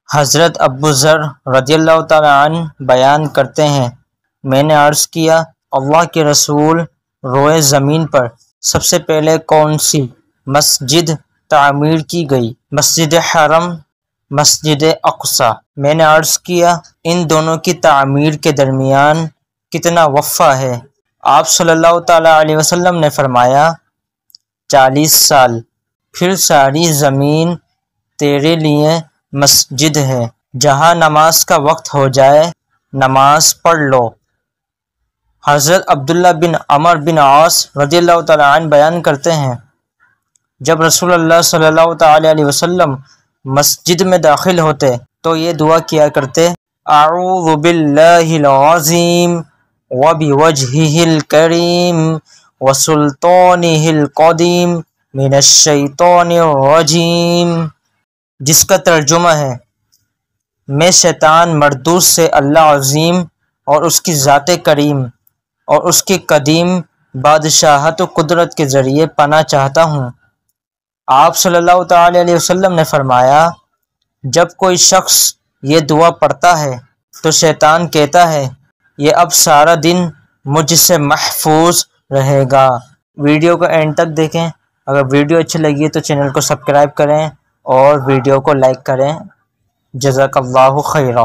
حضرت ابو ذر رضی اللہ تعالیٰ عنہ بیان کرتے ہیں، میں نے عرض کیا، اللہ کے رسول، روئے زمین پر سب سے پہلے کون سی مسجد تعمیر کی گئی؟ مسجد حرم، مسجد اقصی۔ میں نے عرض کیا، ان دونوں کی تعمیر کے درمیان کتنا وقفہ ہے؟ آپ صلی اللہ تعالیٰ علیہ وسلم نے فرمایا، 40 سال۔ پھر ساری زمین تیرے لیے مسجد ہے، جہاں نماز کا وقت ہو جائے نماز پڑھ لو۔ حضرت عبداللہ بن عمرو بن عاص رضی اللہ تعالیٰ عنہ بیان کرتے ہیں، جب رسول اللہ صلی اللہ تعالیٰ علیہ وسلم مسجد میں داخل ہوتے تو یہ دعا کیا کرتے، اعوذ باللہ العظیم وبوجہہ الکریم وسلطانہ القدیم من الشیطان الرجیم، جس کا ترجمہ ہے، میں شیطان مردود سے اللہ عظیم اور اس کی ذات کریم اور اس کی قدیم بادشاہت و قدرت کے ذریعے پناہ چاہتا ہوں۔ آپ صلی اللہ تعالیٰ علیہ وسلم نے فرمایا، جب کوئی شخص یہ دعا پڑھتا ہے تو شیطان کہتا ہے، یہ اب سارا دن مجھ سے محفوظ رہے گا۔ ویڈیو کو اینڈ تک دیکھیں۔ اگر ویڈیو اچھی لگی تو چینل کو سبسکرائب کریں اور ویڈیو کو لائک کریں۔ جزاک اللہ خیرہ۔